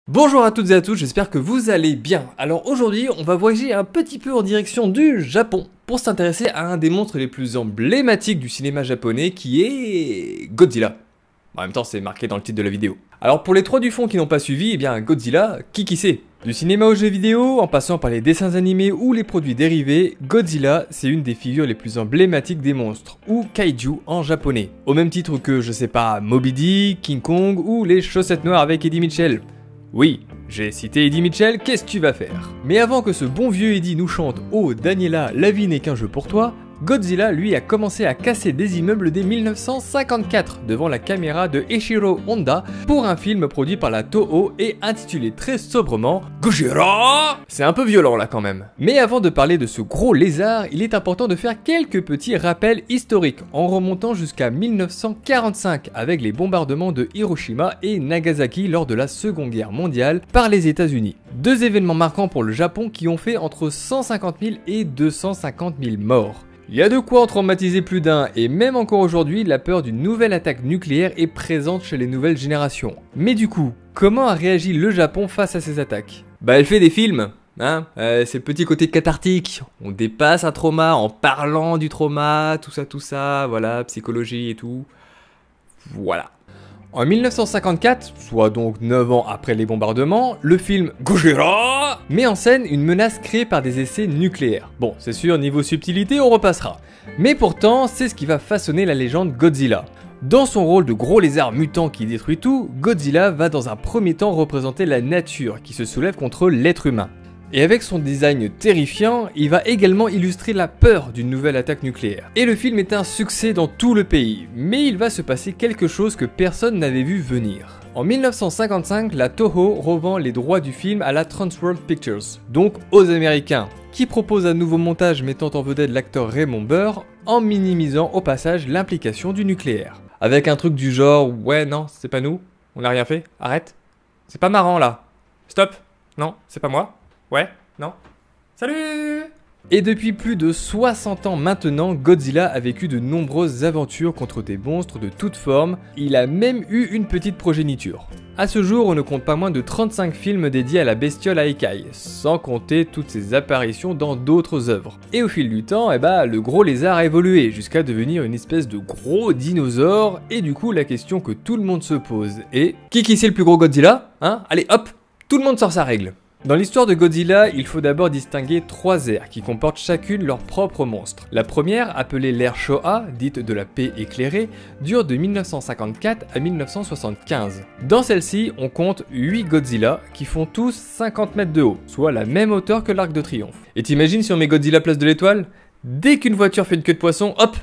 Bonjour à toutes et à tous, j'espère que vous allez bien. Alors aujourd'hui, on va voyager un petit peu en direction du Japon pour s'intéresser à un des monstres les plus emblématiques du cinéma japonais qui est Godzilla. En même temps, c'est marqué dans le titre de la vidéo. Alors pour les trois du fond qui n'ont pas suivi, eh bien Godzilla, qui c'est? Du cinéma aux jeux vidéo, en passant par les dessins animés ou les produits dérivés, Godzilla, c'est une des figures les plus emblématiques des monstres, ou kaiju en japonais. Au même titre que, je sais pas, Moby Dick, King Kong ou les chaussettes noires avec Eddie Mitchell. Oui, j'ai cité Eddie Mitchell, qu'est-ce que tu vas faire? Mais avant que ce bon vieux Eddie nous chante « Oh Daniela, la vie n'est qu'un jeu pour toi », Godzilla lui a commencé à casser des immeubles dès 1954 devant la caméra de Eiichiro Honda pour un film produit par la Toho et intitulé très sobrement Gojira. C'est un peu violent là quand même. Mais avant de parler de ce gros lézard, il est important de faire quelques petits rappels historiques en remontant jusqu'à 1945 avec les bombardements de Hiroshima et Nagasaki lors de la Seconde Guerre mondiale par les États-Unis. Deux événements marquants pour le Japon qui ont fait entre 150 000 et 250 000 morts. Il y a de quoi en traumatiser plus d'un, et même encore aujourd'hui, la peur d'une nouvelle attaque nucléaire est présente chez les nouvelles générations. Mais du coup, comment a réagi le Japon face à ces attaques? Bah elle fait des films, hein, c'est le petit côté cathartique, on dépasse un trauma en parlant du trauma, tout ça, voilà, psychologie et tout, voilà. En 1954, soit donc 9 ans après les bombardements, le film Gojira met en scène une menace créée par des essais nucléaires. Bon, c'est sûr, niveau subtilité, on repassera. Mais pourtant, c'est ce qui va façonner la légende Godzilla. Dans son rôle de gros lézard mutant qui détruit tout, Godzilla va dans un premier temps représenter la nature qui se soulève contre l'être humain. Et avec son design terrifiant, il va également illustrer la peur d'une nouvelle attaque nucléaire. Et le film est un succès dans tout le pays, mais il va se passer quelque chose que personne n'avait vu venir. En 1955, la Toho revend les droits du film à la Transworld Pictures, donc aux Américains, qui propose un nouveau montage mettant en vedette l'acteur Raymond Burr en minimisant au passage l'implication du nucléaire. Avec un truc du genre « Ouais, non, c'est pas nous, on n'a rien fait, arrête, c'est pas marrant là, stop, non, c'est pas moi ». Ouais, non. Salut! Et depuis plus de 60 ans maintenant, Godzilla a vécu de nombreuses aventures contre des monstres de toutes formes, il a même eu une petite progéniture. A ce jour, on ne compte pas moins de 35 films dédiés à la bestiole Aikai, sans compter toutes ses apparitions dans d'autres œuvres. Et au fil du temps, le gros lézard a évolué jusqu'à devenir une espèce de gros dinosaure, et du coup la question que tout le monde se pose est « Qui c'est le plus gros Godzilla? Hein? Allez hop, tout le monde sort sa règle !» Dans l'histoire de Godzilla, il faut d'abord distinguer trois ères qui comportent chacune leur propre monstre. La première, appelée l'ère Showa, dite de la paix éclairée, dure de 1954 à 1975. Dans celle-ci, on compte 8 Godzilla qui font tous 50 mètres de haut, soit la même hauteur que l'Arc de Triomphe. Et t'imagines si on met Godzilla place de l'Étoile? Dès qu'une voiture fait une queue de poisson, hop,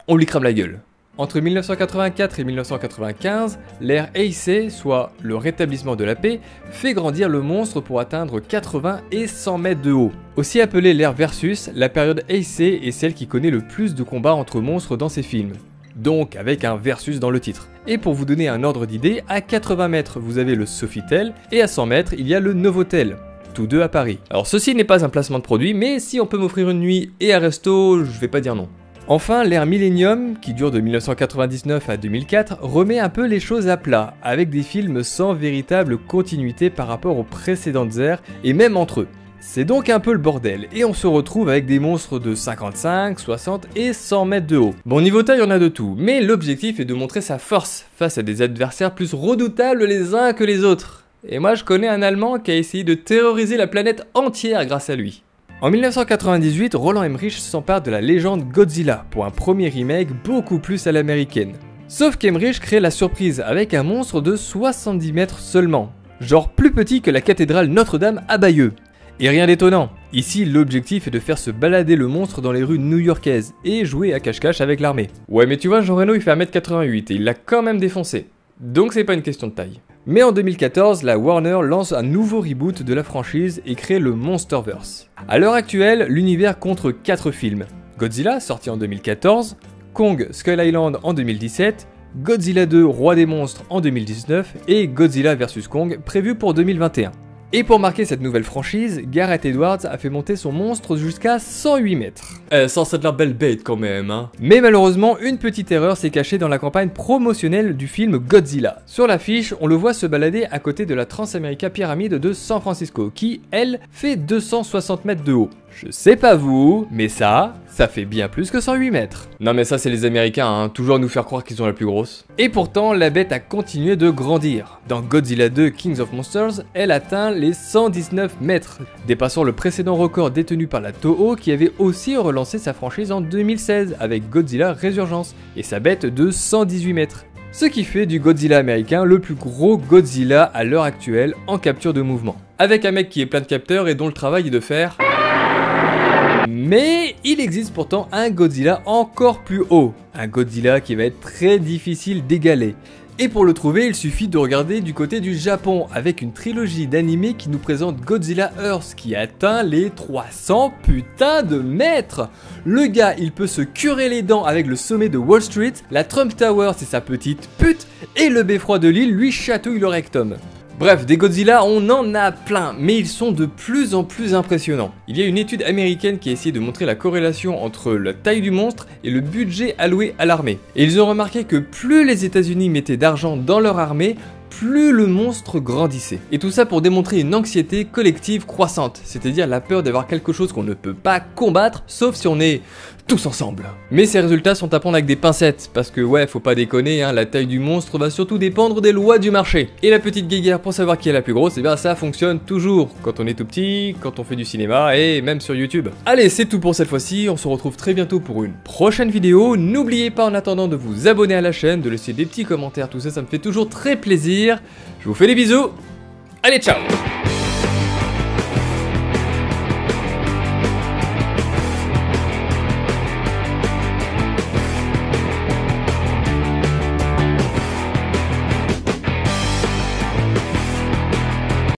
on lui crame la gueule. Entre 1984 et 1995, l'ère Heisei, soit le rétablissement de la paix, fait grandir le monstre pour atteindre 80 et 100 mètres de haut. Aussi appelée l'ère Versus, la période Heisei est celle qui connaît le plus de combats entre monstres dans ses films. Donc avec un versus dans le titre. Et pour vous donner un ordre d'idée, à 80 mètres vous avez le Sofitel et à 100 mètres il y a le Novotel. Tous deux à Paris. Alors ceci n'est pas un placement de produit, mais si on peut m'offrir une nuit et un resto, je vais pas dire non. Enfin, l'ère Millennium, qui dure de 1999 à 2004, remet un peu les choses à plat, avec des films sans véritable continuité par rapport aux précédentes ères, et même entre eux. C'est donc un peu le bordel, et on se retrouve avec des monstres de 55, 60 et 100 mètres de haut. Bon, niveau taille, on a de tout, mais l'objectif est de montrer sa force face à des adversaires plus redoutables les uns que les autres. Et moi, je connais un Allemand qui a essayé de terroriser la planète entière grâce à lui. En 1998, Roland Emmerich s'empare de la légende Godzilla pour un premier remake beaucoup plus à l'américaine. Sauf qu'Emmerich crée la surprise avec un monstre de 70 mètres seulement, genre plus petit que la cathédrale Notre-Dame à Bayeux. Et rien d'étonnant, ici l'objectif est de faire se balader le monstre dans les rues new-yorkaises et jouer à cache-cache avec l'armée. Ouais mais tu vois, Jean Reno il fait 1m88 et il l'a quand même défoncé, donc c'est pas une question de taille. Mais en 2014, la Warner lance un nouveau reboot de la franchise et crée le Monsterverse. A l'heure actuelle, l'univers compte 4 films. Godzilla, sorti en 2014, Kong Skull Island en 2017, Godzilla 2 Roi des monstres en 2019 et Godzilla vs Kong prévu pour 2021. Et pour marquer cette nouvelle franchise, Gareth Edwards a fait monter son monstre jusqu'à 108 mètres. Ça c'est de la belle bête quand même, hein. Mais malheureusement, une petite erreur s'est cachée dans la campagne promotionnelle du film Godzilla. Sur l'affiche, on le voit se balader à côté de la Transamerica Pyramide de San Francisco, qui, elle, fait 260 mètres de haut. Je sais pas vous, mais ça fait bien plus que 108 mètres. Non mais ça c'est les Américains, hein, toujours nous faire croire qu'ils sont la plus grosse. Et pourtant, la bête a continué de grandir. Dans Godzilla 2 Kings of Monsters, elle atteint les 119 mètres, dépassant le précédent record détenu par la Toho qui avait aussi relancé sa franchise en 2016 avec Godzilla Résurgence et sa bête de 118 mètres. Ce qui fait du Godzilla américain le plus gros Godzilla à l'heure actuelle en capture de mouvement. Avec un mec qui est plein de capteurs et dont le travail est de faire... Mais il existe pourtant un Godzilla encore plus haut, un Godzilla qui va être très difficile d'égaler. Et pour le trouver, il suffit de regarder du côté du Japon, avec une trilogie d'animés qui nous présente Godzilla Earth, qui atteint les 300 putains de mètres. Le gars, il peut se curer les dents avec le sommet de Wall Street, la Trump Tower c'est sa petite pute, et le beffroi de l'île lui chatouille le rectum. Bref, des Godzilla, on en a plein, mais ils sont de plus en plus impressionnants. Il y a une étude américaine qui a essayé de montrer la corrélation entre la taille du monstre et le budget alloué à l'armée. Et ils ont remarqué que plus les États-Unis mettaient d'argent dans leur armée, plus le monstre grandissait. Et tout ça pour démontrer une anxiété collective croissante, c'est-à-dire la peur d'avoir quelque chose qu'on ne peut pas combattre, sauf si on est tous ensemble. Mais ces résultats sont à prendre avec des pincettes, parce que ouais, faut pas déconner, hein, la taille du monstre va surtout dépendre des lois du marché. Et la petite guéguerre pour savoir qui est la plus grosse, et bien ça fonctionne toujours, quand on est tout petit, quand on fait du cinéma, et même sur YouTube. Allez, c'est tout pour cette fois-ci, on se retrouve très bientôt pour une prochaine vidéo. N'oubliez pas en attendant de vous abonner à la chaîne, de laisser des petits commentaires, tout ça, ça me fait toujours très plaisir. Je vous fais des bisous, allez ciao!